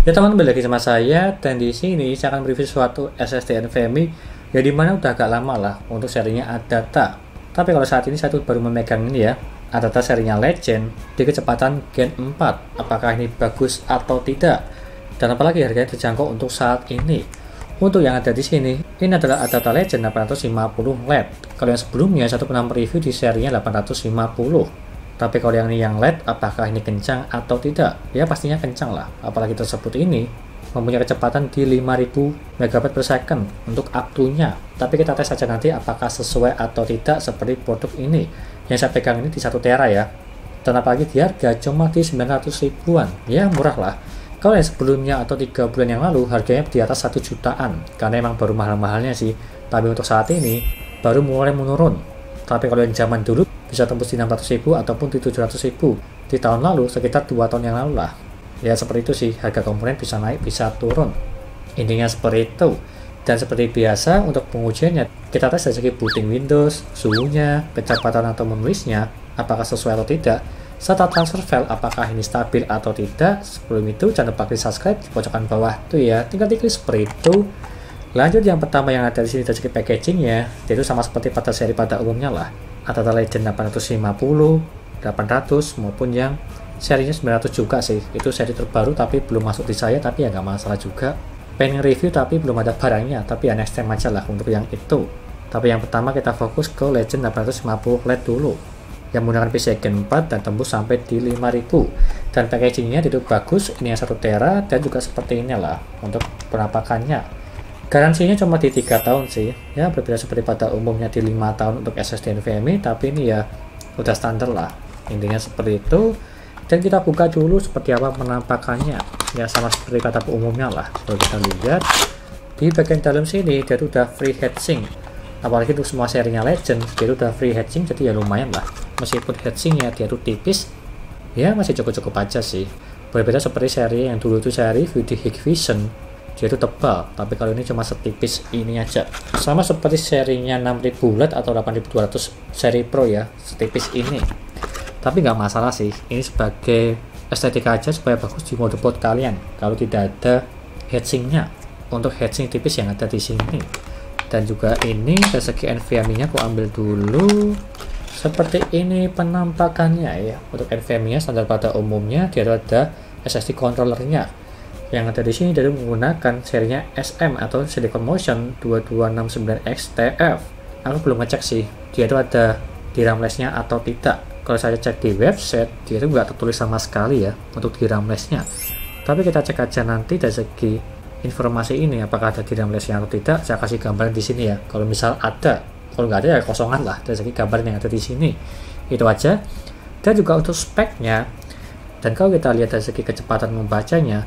Ya teman, kembali lagi sama saya, dan di sini saya akan review suatu SSD NVMe ya, dimana udah agak lama lah untuk serinya Adata. Tapi kalau saat ini saya tuh baru memegang ini ya, Adata serinya Legend di kecepatan Gen 4. Apakah ini bagus atau tidak? Dan apalagi harganya terjangkau untuk saat ini. Untuk yang ada di sini, ini adalah Adata Legend 850 LED. Kalau yang sebelumnya saya tuh pernah mereview di serinya 850. Tapi kalau yang ini yang LED, apakah ini kencang atau tidak? Ya pastinya kencang lah. Apalagi tersebut ini mempunyai kecepatan di 5000 MB per second untuk up-to-nya. Tapi kita tes saja nanti apakah sesuai atau tidak seperti produk ini. Yang saya pegang ini di 1 tera ya. Dan apalagi di harga cuma di 900 ribuan. Ya murah lah. Kalau yang sebelumnya atau 3 bulan yang lalu harganya di atas 1 jutaan. Karena emang baru mahal-mahalnya sih. Tapi untuk saat ini baru mulai menurun. Tapi kalau yang zaman dulu bisa tembus di 600.000 ataupun di 700.000 di tahun lalu, sekitar 2 tahun yang lalu lah. Ya seperti itu sih, harga komponen bisa naik bisa turun, intinya seperti itu. Dan seperti biasa untuk pengujiannya kita tes dari segi booting Windows, suhunya, kecepatan atau menulisnya apakah sesuai atau tidak, serta transfer file apakah ini stabil atau tidak. Sebelum itu jangan lupa klik subscribe di pojokan bawah tuh ya, tinggal diklik seperti itu. Lanjut, yang pertama yang ada di sini dari segi packagingnya, itu sama seperti pada seri pada umumnya lah. Adata Legend 850, 800 maupun yang serinya 900 juga sih. Itu seri terbaru tapi belum masuk di saya, tapi ya nggak masalah juga. Pengen review tapi belum ada barangnya, tapi ya next time aja lah untuk yang itu. Tapi yang pertama kita fokus ke Legend 850 LED dulu, yang menggunakan PCIe Gen 4 dan tembus sampai di 5000. Dan packagingnya itu bagus, ini yang 1 tera dan juga seperti ini lah untuk penampakannya. Garansinya cuma di 3 tahun sih, ya berbeda seperti pada umumnya di 5 tahun untuk SSD NVMe, tapi ini ya udah standar lah, intinya seperti itu. Dan kita buka dulu seperti apa penampakannya, ya sama seperti kata umumnya lah. Kalau kita lihat di bagian dalam sini dia tuh udah free heatsink, apalagi untuk semua serinya Legend dia tuh udah free heatsink, jadi ya lumayan lah. Meskipun heatsinknya dia tuh tipis, ya masih cukup-cukup aja sih. Berbeda seperti seri yang dulu itu saya review di Hikvision, dia itu tebal, tapi kalau ini cuma setipis ini aja. Sama seperti serinya 6000 LED atau 8200 seri Pro ya, setipis ini. Tapi nggak masalah sih, ini sebagai estetika aja supaya bagus di motherboard kalian kalau tidak ada heatsinknya. Untuk heatsink tipis yang ada di sini. Dan juga ini dari segi NVMe-nya aku ambil dulu. Seperti ini penampakannya ya. Untuk NVMe-nya standar pada umumnya dia ada SSD controllernya. Yang ada di sini dari menggunakan serinya SM atau Silicon Motion 2269X-TF. Aku belum ngecek sih dia itu ada DRAM flash-nya atau tidak. Kalau saya cek di website dia itu nggak tertulis sama sekali ya untuk DRAM flash-nya. Tapi kita cek aja nanti dari segi informasi ini apakah ada DRAM flash-nya atau tidak. Saya kasih gambaran di sini ya. Kalau misal ada, kalau nggak ada ya kosongan lah dari segi gambaran yang ada di sini. Itu aja. Dan juga untuk speknya. Dan kalau kita lihat dari segi kecepatan membacanya,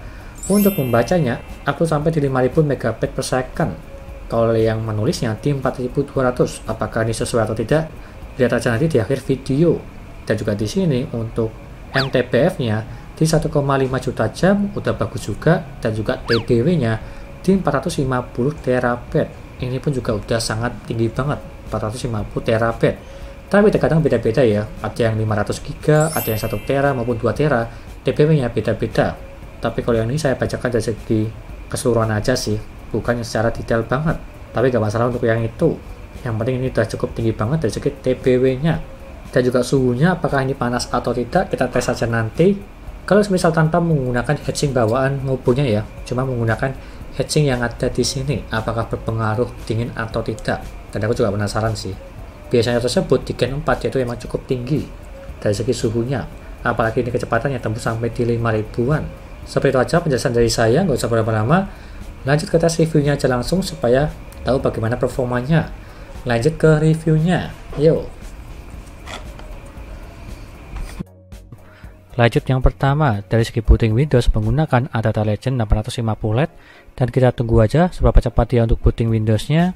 untuk membacanya aku sampai di 5000 MB per second. Kalau yang menulisnya di 4200. Apakah ini sesuai atau tidak? Lihat aja nanti di akhir video. Dan juga di sini untuk MTBF-nya di 1,5 juta jam udah bagus juga, dan juga TBW-nya di 450 terabit. Ini pun juga udah sangat tinggi banget, 450 terabit. Tapi terkadang beda-beda ya. Ada yang 500 GB, ada yang 1 tera maupun 2 tera. TBW-nya beda-beda. Tapi kalau yang ini saya bacakan dari segi keseluruhan aja sih, bukan secara detail banget. Tapi gak masalah untuk yang itu. Yang penting ini udah cukup tinggi banget dari segi TBW-nya. Dan juga suhunya apakah ini panas atau tidak, kita tes saja nanti. Kalau misal tanpa menggunakan heatsink bawaan maupunnya ya, cuma menggunakan heatsink yang ada di sini, apakah berpengaruh dingin atau tidak. Dan aku juga penasaran sih. Biasanya tersebut di Gen 4 yaitu memang cukup tinggi dari segi suhunya. Apalagi ini kecepatannya tembus sampai di 5000-an. Seperti itu aja penjelasan dari saya, nggak usah berlama-lama. Lanjut ke tes reviewnya aja langsung supaya tahu bagaimana performanya. Lanjut ke reviewnya, yuk. Lanjut yang pertama, dari segi booting Windows menggunakan Adata Legend 850 LED, dan kita tunggu aja seberapa cepat dia untuk booting Windows-nya.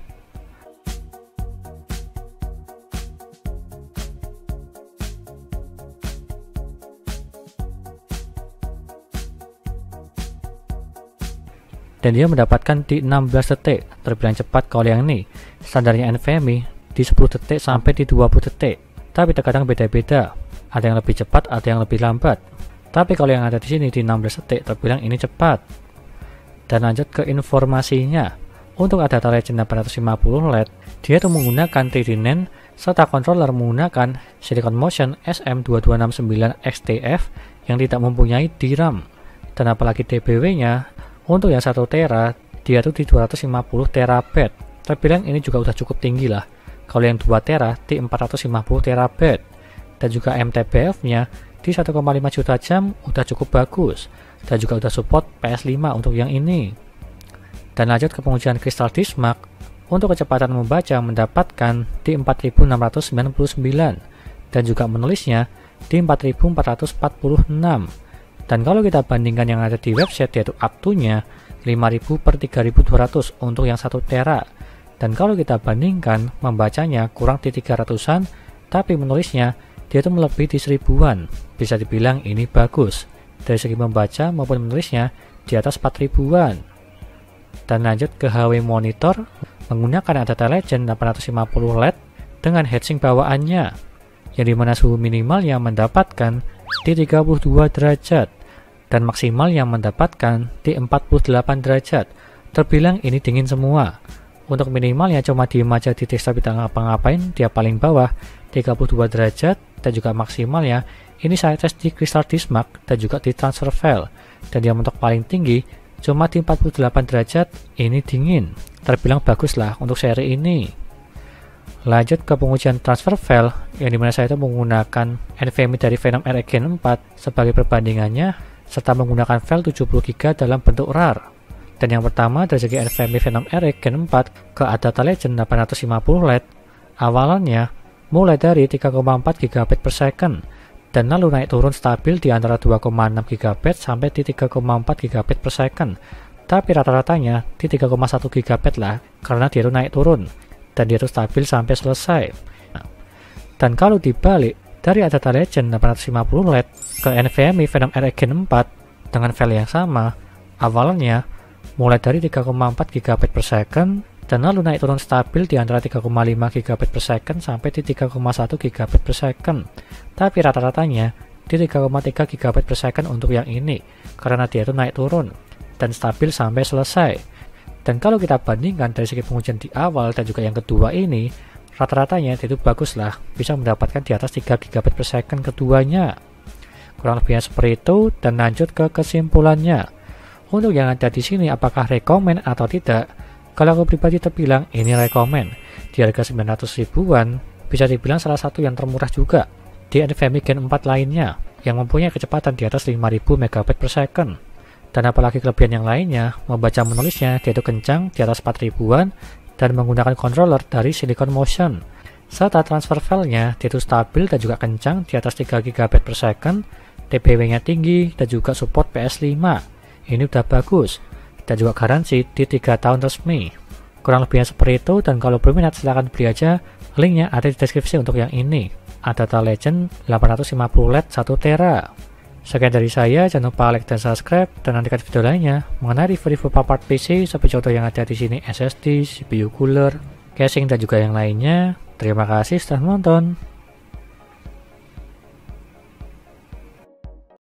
Dan dia mendapatkan di 16 detik, terbilang cepat kalau yang ini. Standarnya NVMe di 10 detik sampai di 20 detik. Tapi terkadang beda-beda. Ada yang lebih cepat, ada yang lebih lambat. Tapi kalau yang ada di sini di 16 detik terbilang ini cepat. Dan lanjut ke informasinya. Untuk Adata Legend 850 LED, dia itu menggunakan 3D NAND serta controller menggunakan Silicon Motion SM2269XTF yang tidak mempunyai DRAM. Dan apalagi DBW-nya, untuk yang 1 tera, dia itu di 250 terabyte. Terbilang ini juga udah cukup tinggi lah. Kalau yang 2 tera di 450 terabyte. Dan juga MTBF-nya di 1,5 juta jam udah cukup bagus. Dan juga udah support PS5 untuk yang ini. Dan lanjut ke pengujian Crystal Disk Mark. Untuk kecepatan membaca mendapatkan di 4699 dan juga menulisnya di 4446. Dan kalau kita bandingkan yang ada di website, yaitu up-to-nya 5000 per 3200 untuk yang 1 tera. Dan kalau kita bandingkan membacanya kurang di 300-an, tapi menulisnya dia itu melebihi di 1000-an. Bisa dibilang ini bagus dari segi membaca maupun menulisnya di atas 4000-an. Dan lanjut ke HW monitor menggunakan Adata Legend 850 LED dengan heatsink bawaannya, yang dimana suhu minimalnya mendapatkan di 32 derajat dan maksimal yang mendapatkan di 48 derajat. Terbilang ini dingin semua. Untuk minimalnya cuma diem aja di desktop tidak ngapa-ngapain, dia paling bawah 32 derajat, dan juga maksimalnya ini saya tes di Crystal Disk Mark dan juga di transfer file, dan dia untuk paling tinggi cuma di 48 derajat. Ini dingin, terbilang bagus lah untuk seri ini. Lanjut ke pengujian transfer file, yang dimana saya itu menggunakan NVMe dari Venom RX Gen 4 sebagai perbandingannya, serta menggunakan file 70GB dalam bentuk RAR. Dan yang pertama dari segi NVMe Venom RX Gen 4 ke Adata Legend 850 LED, awalannya mulai dari 3,4 GB per second, dan lalu naik turun stabil di antara 2,6 GB sampai di 3,4 GB per second. Tapi rata-ratanya di 3,1 GB lah, karena dia itu naik turun, dan dia itu stabil sampai selesai. Dan kalau dibalik dari Adata Legend 850 LED ke NVMe Venom RX Gen 4 dengan file yang sama, awalannya mulai dari 3,4 GB per second, dan lalu naik turun stabil di antara 3,5 GB per second sampai di 3,1 GB per second. Tapi rata-ratanya di 3,3 GB per second untuk yang ini, karena dia itu naik turun dan stabil sampai selesai. Dan kalau kita bandingkan dari segi pengujian di awal dan juga yang kedua ini, rata-ratanya itu bagus lah, bisa mendapatkan di atas 3 GB per second keduanya. Kurang lebihnya seperti itu. Dan lanjut ke kesimpulannya. Untuk yang ada di sini, apakah rekomen atau tidak? Kalau aku pribadi terbilang ini rekomen. Di harga 900 ribuan, bisa dibilang salah satu yang termurah juga di NVMe Gen 4 lainnya, yang mempunyai kecepatan di atas 5000 MB per second. Dan apalagi kelebihan yang lainnya, membaca menulisnya dia itu kencang di atas 4000-an, dan menggunakan controller dari Silicon Motion. Serta transfer filenya dia itu stabil dan juga kencang di atas 3 GB per second, DBW-nya tinggi, dan juga support PS5. Ini udah bagus, dan juga garansi di 3 tahun resmi. Kurang lebihnya seperti itu, dan kalau berminat silahkan beli aja. Linknya ada di deskripsi untuk yang ini, Adata Legend 850 LED 1 tera. Sekian dari saya, jangan lupa like dan subscribe, dan nantikan video lainnya mengenai review-review part PC seperti contoh yang ada di sini, SSD, CPU cooler, casing, dan juga yang lainnya. Terima kasih sudah menonton.